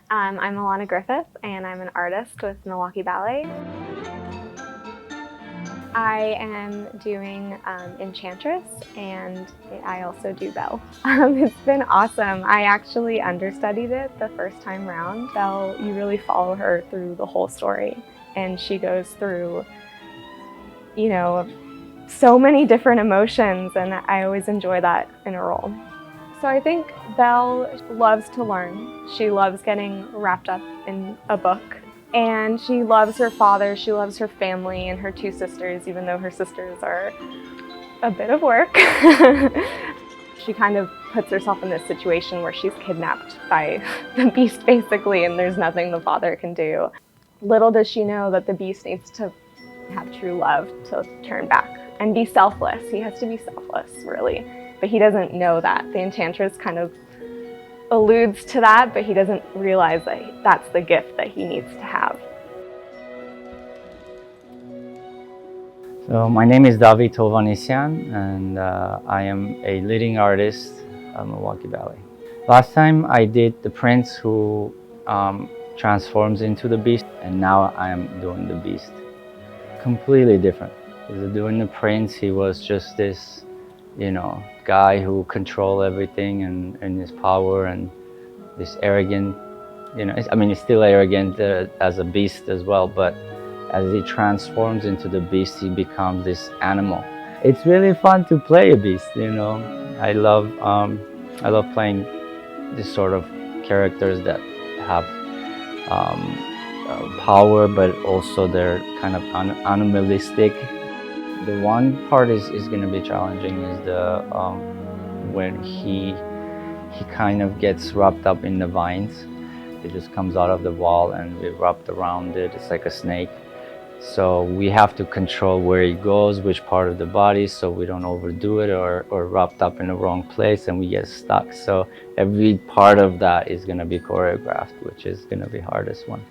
I'm Alana Griffith, and I'm an artist with Milwaukee Ballet. I am doing Enchantress, and I also do Belle. It's been awesome. I actually understudied it the first time round. Belle, you really follow her through the whole story, and she goes through, so many different emotions, and I always enjoy that in a role. So I think Belle loves to learn. She loves getting wrapped up in a book. And she loves her father, she loves her family and her two sisters, even though her sisters are a bit of work. She kind of puts herself in this situation where she's kidnapped by the beast, basically, and there's nothing the father can do. Little does she know that the beast needs to have true love to turn back and be selfless. He has to be selfless, really. But he doesn't know that. The Enchantress kind of alludes to that, but he doesn't realize that that's the gift that he needs to have. So my name is Davit Hovhannisyan, and I am a leading artist at Milwaukee Ballet. Last time I did the prince who transforms into the beast, and now I am doing the beast. Completely different. Because doing the prince, he was just this, guy who controlled everything and his power and this arrogant, he's still arrogant as a beast as well, but as he transforms into the beast, he becomes this animal. It's really fun to play a beast, I love playing this sort of characters that have power, but also they're kind of animalistic. The one part is going to be challenging is the when he kind of gets wrapped up in the vines. It just comes out of the wall and we're wrapped around it. It's like a snake. So we have to control where he goes, which part of the body, so we don't overdo it or wrapped up in the wrong place and we get stuck. So every part of that is going to be choreographed, which is going to be hardest one.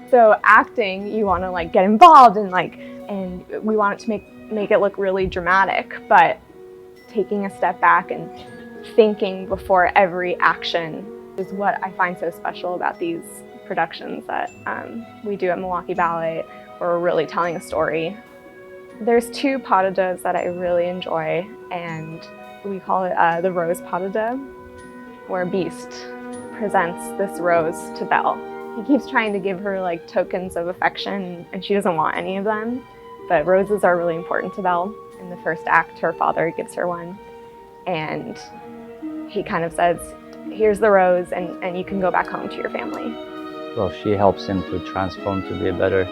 So acting, you want to get involved and we want it to make it look really dramatic, but taking a step back and thinking before every action is what I find so special about these productions that we do at Milwaukee Ballet, where we're really telling a story. There's two pas de deux that I really enjoy, and we call it the rose pas de deux, where Beast presents this rose to Belle. He keeps trying to give her tokens of affection, and she doesn't want any of them, but roses are really important to Belle. In the first act, her father gives her one, and he kind of says, here's the rose, and you can go back home to your family. Well, she helps him to transform to be a better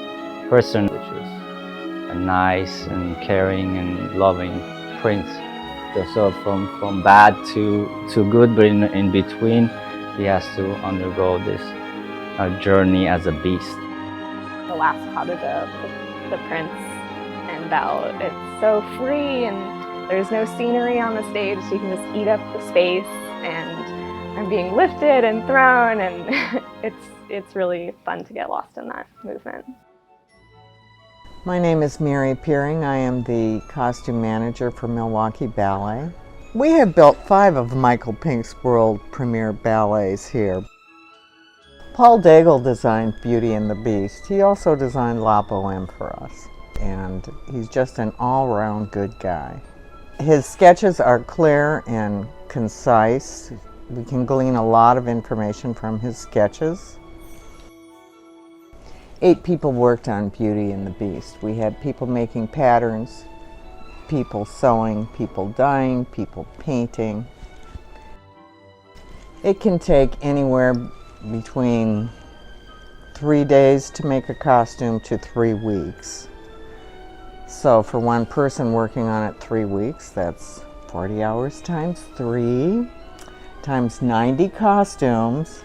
person, which is a nice and caring and loving prince. So from bad to good, but in between, he has to undergo this journey as a beast. The last pas de deux, the prince and Belle, it's so free and there's no scenery on the stage, so you can just eat up the space, and I'm being lifted and thrown, and it's really fun to get lost in that movement. My name is Piering. I am the costume manager for Milwaukee Ballet. We have built 5 of Michael Pink's world premiere ballets here. Paul Daigle designed Beauty and the Beast. He also designed La Boheme for us, and he's just an all-round good guy. His sketches are clear and concise. We can glean a lot of information from his sketches. 8 people worked on Beauty and the Beast. We had people making patterns, people sewing, people dyeing, people painting. It can take anywhere between 3 days to make a costume to 3 weeks. So for one person working on it 3 weeks, that's 40 hours times 3 times 90 costumes.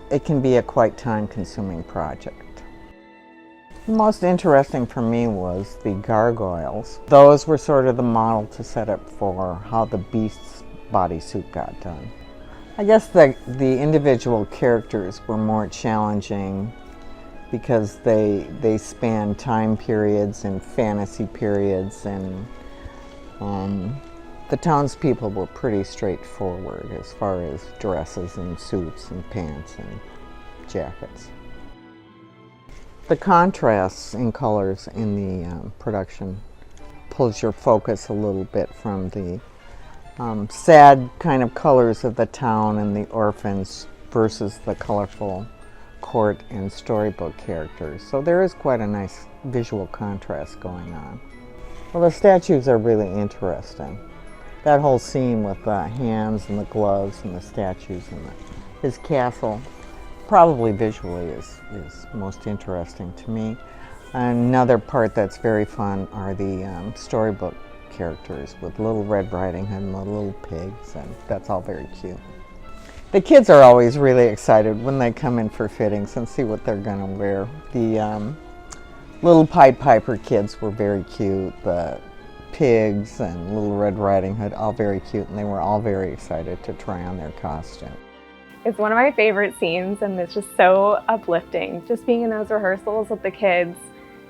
It can be a quite time-consuming project. Most interesting for me was the gargoyles. Those were sort of the model to set up for how the Beast's bodysuit got done. I guess the individual characters were more challenging because they span time periods and fantasy periods, and The townspeople were pretty straightforward as far as dresses and suits and pants and jackets. The contrasts in colors in the production pulls your focus a little bit from the sad kind of colors of the town and the orphans versus the colorful court and storybook characters. So there is quite a nice visual contrast going on. Well, the statues are really interesting. That whole scene with the hands and the gloves and the statues and his castle, probably visually is most interesting to me. Another part that's very fun are the storybook characters with Little Red Riding Hood and the little pigs, and that's all very cute. The kids are always really excited when they come in for fittings and see what they're gonna wear. The little Pied Piper kids were very cute. The pigs and Little Red Riding Hood, all very cute, and they were all very excited to try on their costume. It's one of my favorite scenes, and it's just so uplifting. Just being in those rehearsals with the kids,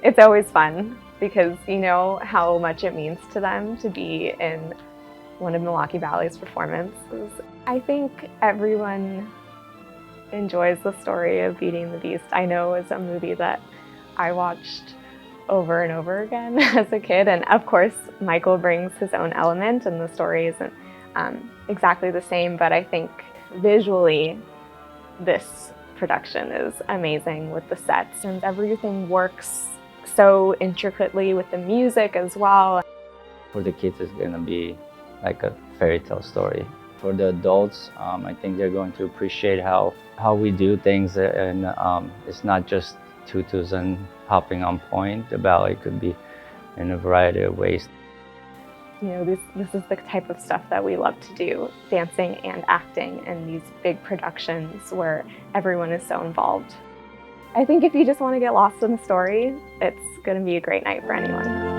it's always fun because you know how much it means to them to be in one of Milwaukee Ballet's performances. I think everyone enjoys the story of Beating the Beast. I know it's a movie that I watched over and over again as a kid, and of course Michael brings his own element and the story isn't exactly the same, but I think visually this production is amazing with the sets, and everything works so intricately with the music as well. For the kids, it's going to be like a fairy tale story. For the adults, I think they're going to appreciate how we do things, and it's not just tutus and hopping on point. The ballet could be in a variety of ways. You know, this is the type of stuff that we love to do, dancing and acting in these big productions where everyone is so involved. I think if you just want to get lost in the story, it's going to be a great night for anyone.